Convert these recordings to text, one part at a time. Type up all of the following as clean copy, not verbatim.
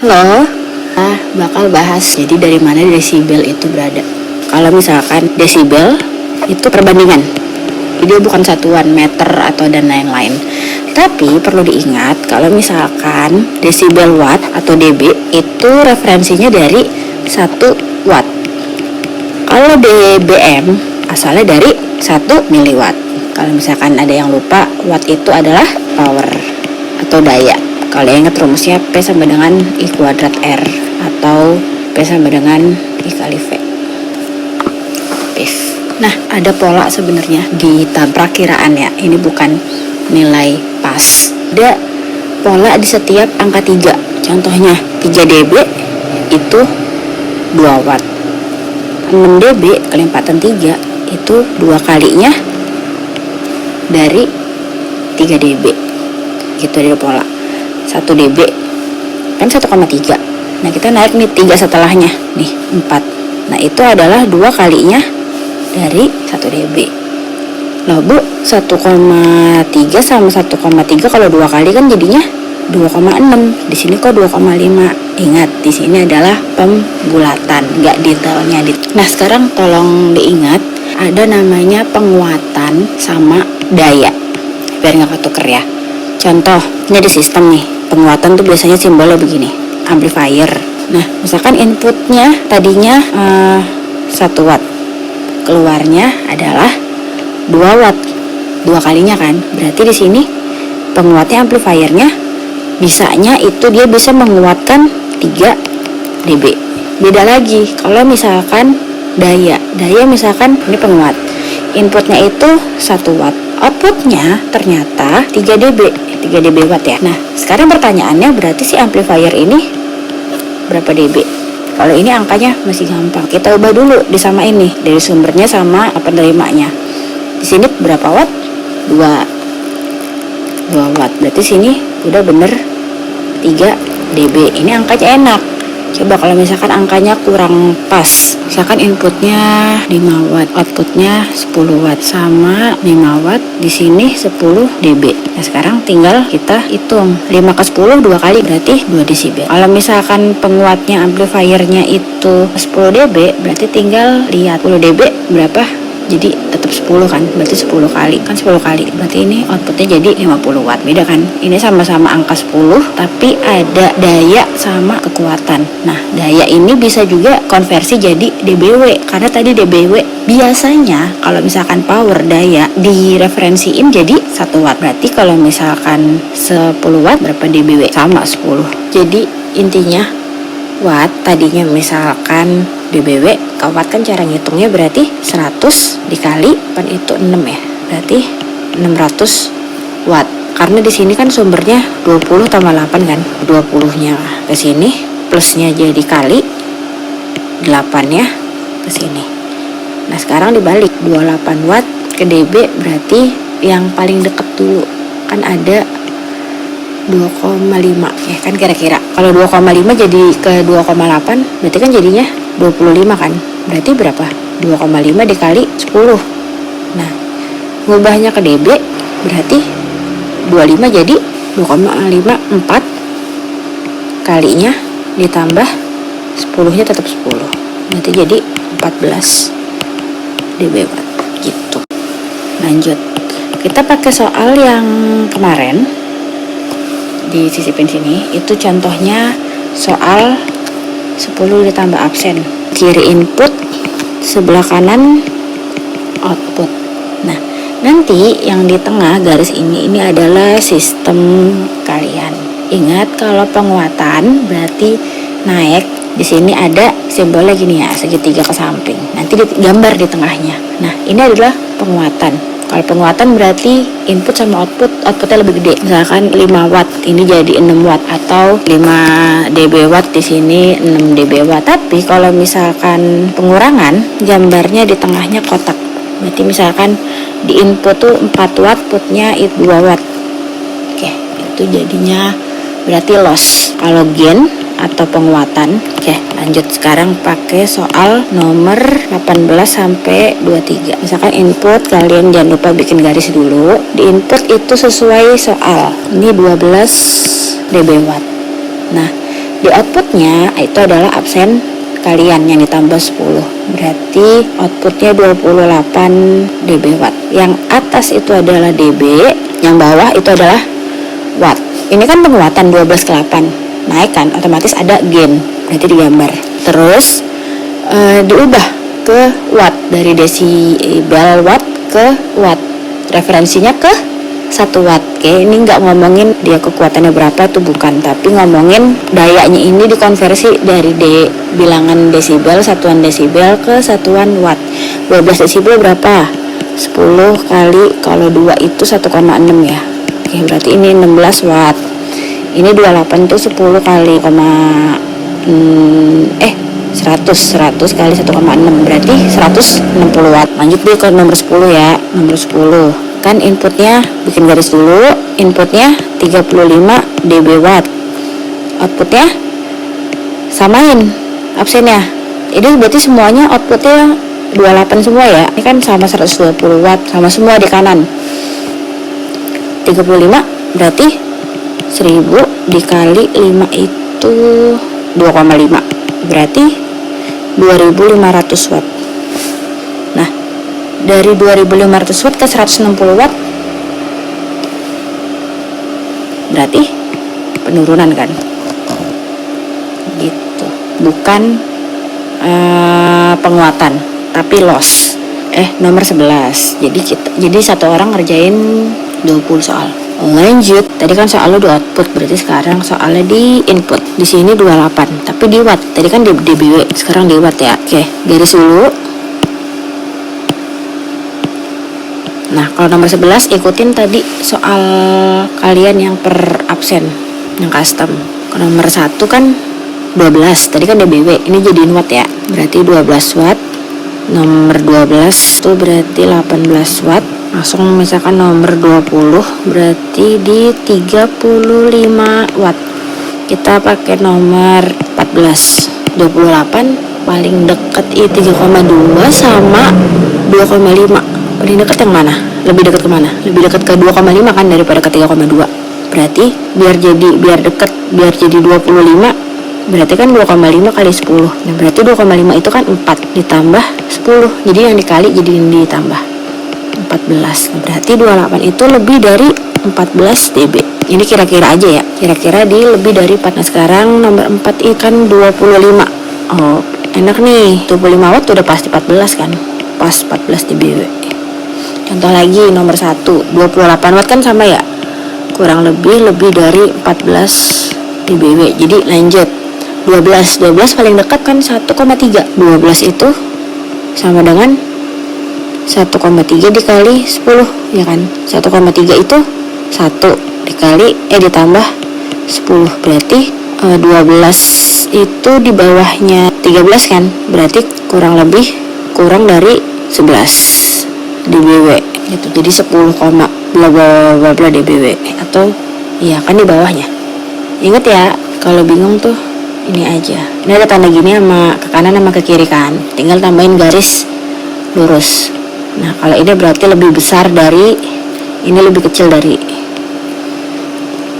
Halo, bakal bahas jadi dari mana desibel itu berada. Kalau misalkan desibel itu perbandingan, dia bukan satuan meter atau dan lain-lain. Tapi perlu diingat kalau misalkan desibel watt atau dB itu referensinya dari 1 watt. Kalau dBm asalnya dari 1 miliwatt. Kalau misalkan ada yang lupa, watt itu adalah power atau daya. Kalau ingat rumusnya P sama dengan I kuadrat R atau P sama dengan I kali V. Nah, ada pola sebenarnya di perakiraan ya. Ini bukan nilai pas. Ada pola di setiap angka 3. Contohnya 3 dB itu 2 watt. 6 dB kali lipatan 3 itu 2 kalinya dari 3 dB. Gitu dia pola. 1 dB kan 1,3. Nah, kita naik nih 3 setelahnya nih 4. Nah, itu adalah 2 kalinya dari 1 dB. Loh Bu, 1,3 sama 1,3 kalau 2 kali kan jadinya 2,6. Di sini kok 2,5. Ingat, di sini adalah pembulatan, enggak detailnya. Nah, sekarang tolong diingat ada namanya penguatan sama daya. Biar enggak ketuker ya. Contoh, ini ada sistem nih. Penguatan tuh biasanya simbolnya begini, amplifier. Nah, misalkan inputnya tadinya 1 watt, keluarnya adalah 2 watt, 2 kalinya kan. Berarti di sini penguatnya amplifiernya bisanya itu dia bisa menguatkan 3 dB. Beda lagi kalau misalkan daya misalkan ini penguat, inputnya itu 1 watt, outputnya ternyata 3 dB watt ya. Nah, sekarang pertanyaannya berarti si amplifier ini berapa dB? Kalau ini angkanya masih gampang. Kita ubah dulu disamain nih dari sumbernya sama penerimanya. Di sini berapa watt? 2 watt. Berarti sini udah bener 3 dB. Ini angkanya enak. Coba kalau misalkan angkanya kurang pas, misalkan inputnya 5 watt, outputnya 10 watt sama 5 watt, di sini 10 dB. Nah, sekarang tinggal kita hitung 5 ke 10 2 kali berarti 2 desibel. Kalau misalkan penguatnya amplifiernya itu 10 dB, berarti tinggal lihat 10 dB berapa? Jadi tetap 10 kan, berarti 10 kali kan 10 kali, berarti ini outputnya jadi 50 watt. Beda kan, ini sama-sama angka 10 tapi ada daya sama kekuatan. Nah, daya ini bisa juga konversi jadi dBW, karena tadi dBW biasanya kalau misalkan power daya direferensiin jadi 1 watt. Berarti kalau misalkan 10 watt berapa dBW? Sama 10. Jadi intinya watt tadinya misalkan dBW, kalau watt kan cara ngitungnya berarti 100 dikali pan itu 6 ya. Berarti 600 watt. Karena di sini kan sumbernya 20 tambah 8 kan. 20-nya ke sini, plusnya jadi kali 8-nya ke sini. Nah, sekarang dibalik 28 watt ke dB berarti yang paling deket dulu. Kan ada 2,5 ya kan kira-kira. Kalau 2,5 jadi ke 2,8 berarti kan jadinya 25 kan. Berarti berapa? 2,5 dikali 10. Nah, ngubahnya ke dB berarti 25 jadi 2,54 kalinya ditambah 10-nya tetap 10. Berarti jadi 14 dB watt gitu. Lanjut. Kita pakai soal yang kemarin disisipin sini, itu contohnya soal 10 ditambah absen. Kiri input, sebelah kanan output. Nah, nanti yang di tengah garis ini adalah sistem kalian. Ingat kalau penguatan berarti naik. Di sini ada simbolnya gini ya, segitiga ke samping. Nanti digambar di tengahnya. Nah, ini adalah penguatan. Kalau penguatan berarti input sama outputnya lebih gede. Misalkan 5 watt, ini jadi 6 watt atau 5 dB watt di sini 6 dB watt. Tapi kalau misalkan pengurangan, gambarnya di tengahnya kotak. Berarti misalkan di input tuh 4 watt, outputnya 2 watt. Oke, itu jadinya berarti loss. Kalau gain atau penguatan. Oke, lanjut sekarang pakai soal nomor 18 sampai 23. Misalkan input, kalian jangan lupa bikin garis dulu. Di input itu sesuai soal. Ini 12 dB watt. Nah, Di outputnya itu adalah absen kalian yang ditambah 10. Berarti outputnya 28 dB watt. Yang atas itu adalah dB, yang bawah itu adalah watt. Ini kan penguatan 12 ke 8. Naik kan, otomatis ada gain. Berarti digambar. Terus diubah ke watt, dari desibel watt ke watt. Referensinya ke 1 watt. Oke, ini nggak ngomongin dia kekuatannya berapa tuh, bukan, tapi ngomongin dayanya ini dikonversi dari bilangan desibel, satuan desibel ke satuan watt. 12 desibel berapa? 10 kali, kalau 2 itu 1,6 ya. Oke, berarti ini 16 watt. Ini 28 tuh 10 kali 100 kali 1,6 berarti 160 watt. Lanjut deh ke nomor 10 ya. Nomor 10 kan inputnya, bikin garis dulu, inputnya 35 dB watt, outputnya samain absennya. Ini berarti semuanya outputnya 28 semua ya. Ini kan sama 120 watt, sama semua di kanan. 35 berarti 1000 dikali 5 itu 2,5, berarti 2500 watt. Nah, dari 2500 watt ke 160 watt berarti penurunan kan, gitu. Bukan penguatan, tapi loss. Nomor 11. Jadi satu orang ngerjain 20 soal. Lanjut, tadi kan soalnya di output, berarti sekarang soalnya di input. Di sini 28, tapi di watt. Tadi kan di dBW, sekarang di watt ya. Oke, garis dulu. Nah, kalau nomor 11 ikutin tadi soal kalian yang per absen, yang custom. Kalau nomor 1 kan 12, tadi kan dBW, ini jadiin watt ya. Berarti 12 watt. Nomor 12 itu berarti 18 watt. Langsung misalkan nomor 20 berarti di 35 watt. Kita pakai nomor 14. 28 paling dekat 3,2 sama 2,5. Paling dekat yang mana? Lebih dekat kemana? Lebih dekat ke 2,5 kan daripada ke 3,2. Berarti biar jadi 25, berarti kan 2,5 kali 10. Nah, berarti 2,5 itu kan 4 ditambah 10. Jadi yang dikali jadi yang ditambah 14. Nah, berarti 28 itu lebih dari 14 dB. Ini kira-kira aja ya. Kira-kira di lebih dari 4. Nah, sekarang nomor 4 ikan 25. Oh, enak nih. 25 watt udah pasti 14 kan? Pas 14 dBW. Contoh lagi nomor 1, 28 watt kan sama ya? Kurang lebih dari 14 dBW. Jadi lanjut. 12 paling dekat kan 1,3. 12 itu sama dengan 1,3 dikali 10 ya kan. 1,3 itu 1 dikali ditambah 10, berarti 12 itu di bawahnya 13 kan, berarti kurang dari 11 dBW gitu. Jadi 10, bla bla bla bla dBW, atau iya kan di bawahnya. Ingat ya, kalau bingung tuh ini aja. Ini ada tanda gini sama ke kanan sama ke kiri kan. Tinggal tambahin garis lurus. Nah, kalau ini berarti lebih besar dari, ini lebih kecil dari.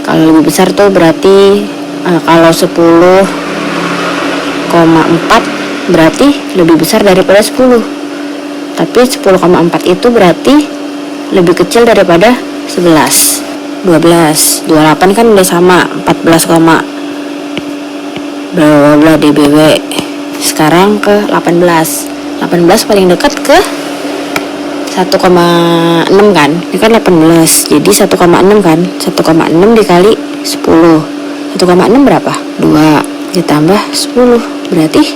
Kalau lebih besar tuh berarti kalau 10,4 berarti lebih besar daripada 10. Tapi 10,4 itu berarti lebih kecil daripada 11. 12, 28 kan udah sama 14, bla bla dBW. Sekarang ke 18 paling dekat ke 1,6 kan. Ini kan 18, jadi 1,6 kan. 1,6 dikali 10. 1,6 berapa? 2 ditambah 10 berarti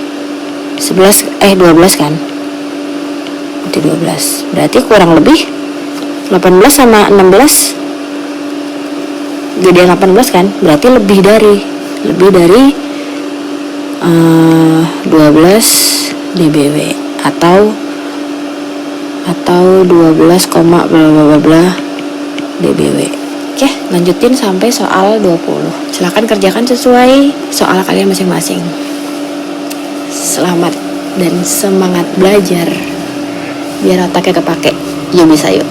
12 kan. Berarti 12. Berarti kurang lebih 18 sama 16 jadi 18 kan. Berarti lebih dari 12 dBW atau 12, bla bla bla dBW. Oke, lanjutin sampai soal 20. Silakan kerjakan sesuai soal kalian masing-masing. Selamat dan semangat belajar biar otaknya kepake. Yuk bisa yuk.